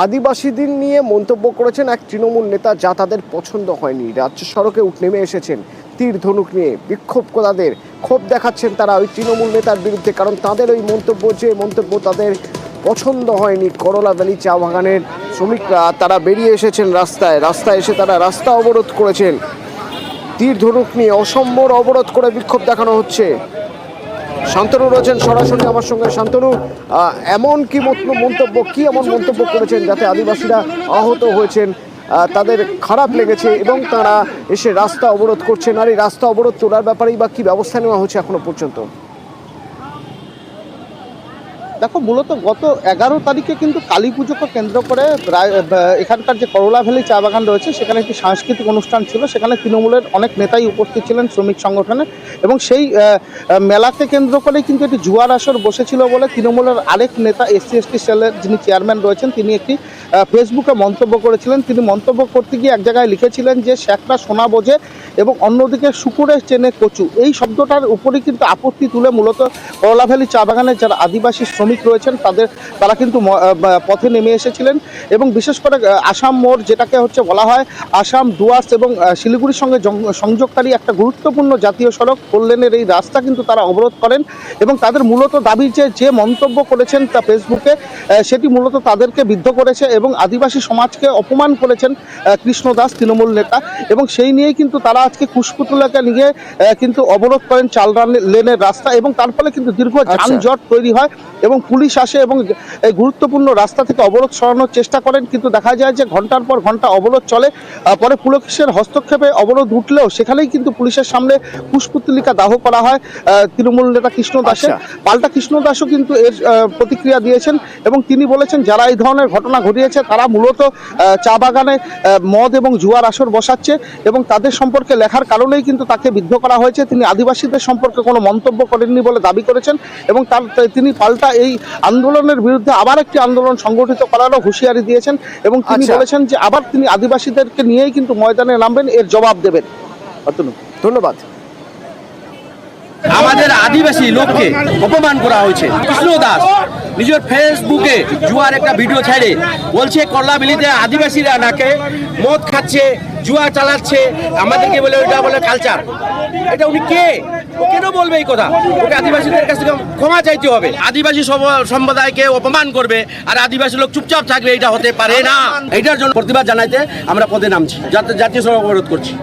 আদিবাসীদের নিয়ে মন্তব্য করেছেন এক তৃণমূল নেতা, যা তাদের পছন্দ হয়নি। রাজ্য সড়কে নেমে এসেছেন তীর ধনুক নিয়ে। বিক্ষোভ তাদের ক্ষোভ দেখাচ্ছেন তারা ওই তৃণমূল নেতার বিরুদ্ধে, কারণ তাদের ওই মন্তব্য তাদের পছন্দ হয়নি। করলা ভ্যালি চা বাগানের শ্রমিকরা তারা বেরিয়ে এসেছেন রাস্তায় এসে তারা রাস্তা অবরোধ করেছেন। তীর ধনুক নিয়ে অসম্ভব অবরোধ করে বিক্ষোভ দেখানো হচ্ছে। শান্তনু রয়েছেন সরাসরি আমার সঙ্গে। শান্তনু, এমন মন্তব্য করেছেন যাতে আদিবাসীরা আহত হয়েছেন, তাদের খারাপ লেগেছে এবং তারা এসে রাস্তা অবরোধ করছেন? আর এই রাস্তা অবরোধ তোলার ব্যাপারেই বা কি ব্যবস্থা নেওয়া হচ্ছে এখনো পর্যন্ত? দেখো, মূলত গত 11 তারিখে কিন্তু কালী পুজোকে কেন্দ্র করে এখানকার যে করলা ভ্যালি চা বাগান রয়েছে সেখানে একটি সাংস্কৃতিক অনুষ্ঠান ছিল। সেখানে তৃণমূলের অনেক নেতাই উপস্থিত ছিলেন, শ্রমিক সংগঠনে, এবং সেই মেলাকে কেন্দ্র করে কিন্তু একটি জুয়ার আসর বসেছিল বলে তৃণমূলের আরেক নেতা SC/ST সেলের যিনি চেয়ারম্যান রয়েছেন তিনি একটি ফেসবুকে মন্তব্য করেছিলেন। তিনি মন্তব্য করতে গিয়ে এক জায়গায় লিখেছিলেন যে শেখরা সোনা বোঝে এবং অন্যদিকে শুকুরে চেনে কচু। এই শব্দটার উপরই কিন্তু আপত্তি তুলে মূলত করলা ভ্যালি চা বাগানের যারা আদিবাসী শ্রমিক রয়েছেন তারা কিন্তু পথে নেমে এসেছিলেন। এবং বিশেষ করে আসাম মোড়, যেটাকে বলা হয় আসাম ডুয়ার্স এবং শিলিগুড়ির সঙ্গে সংযোগকারী একটা গুরুত্বপূর্ণ জাতীয় সড়ক 4 লেনের এই রাস্তা কিন্তু তারা অবরোধ করেন। এবং তাদের মূলত দাবি যে মন্তব্য করেছেন তা ফেসবুকে, সেটি মূলত তাদেরকে বিদ্ধ করেছে এবং আদিবাসী সমাজকে অপমান করেছেন কৃষ্ণ দাস, তৃণমূল নেতা। এবং সেই নিয়েই কিন্তু তারা আজকে কুশপুতলাকে নিয়ে কিন্তু অবরোধ করেন 4 লেনের রাস্তা, এবং তার ফলে কিন্তু দীর্ঘ যানজট তৈরি হয় এবং পুলিশ আসে এবং এই গুরুত্বপূর্ণ রাস্তা থেকে অবরোধ সরানোর চেষ্টা করেন। কিন্তু দেখা যায় যে ঘন্টার পর ঘন্টা অবরোধ চলে। পরে পুলিশের হস্তক্ষেপে অবরোধ উঠলেও সেখানেই কিন্তু পুলিশের সামনে কুশপুতলিকা দাহ করা হয় তৃণমূল নেতা কৃষ্ণ দাসের। পাল্টা কৃষ্ণ দাসও কিন্তু এর প্রতিক্রিয়া দিয়েছেন এবং তিনি বলেছেন যারা এই ধরনের ঘটনা ঘটিয়েছে তারা মূলত চা বাগানে মদ এবং জুয়ার আসর বসাচ্ছে এবং তাদের সম্পর্কে লেখার কারণেই কিন্তু তাকে বিদ্ধ করা হয়েছে। তিনি আদিবাসীদের সম্পর্কে কোনো মন্তব্য করেননি বলে দাবি করেছেন এবং তিনি পাল্টা এই আন্দোলনের বিরুদ্ধে আবার একটি আন্দোলন সংগঠিত করারও হুঁশিয়ারি দিয়েছেন এবং তিনি বলেছেন যে আবার তিনি আদিবাসীদেরকে নিয়েই কিন্তু ময়দানে নামবেন, এর জবাব দেবেন। ধন্যবাদ। আমাদের আদিবাসী লোককে অপমান করা হয়েছে। কৃষ্ণ দাস নিজের ফেসবুকে জুয়ার একটা ভিডিও ছেড়ে বলছে করলা ভ্যালিতে আদিবাসীরা নাকি মদ খাচ্ছে, জুয়া চালাচ্ছে, আমাদেরকে বলে ওইটা বলে কালচার। এটা উনি কে? ও কেন বলবে এই কথা? ওকে আদিবাসীদের কাছ থেকে ক্ষমা চাইতে হবে। আদিবাসী সম্প্রদায়কে অপমান করবে আর আদিবাসী লোক চুপচাপ থাকবে, এটা হতে পারে না। এটার জন্য প্রতিবাদ জানাইতে আমরা পদে নামছি, জাতীয় সভা অবরোধ করছি।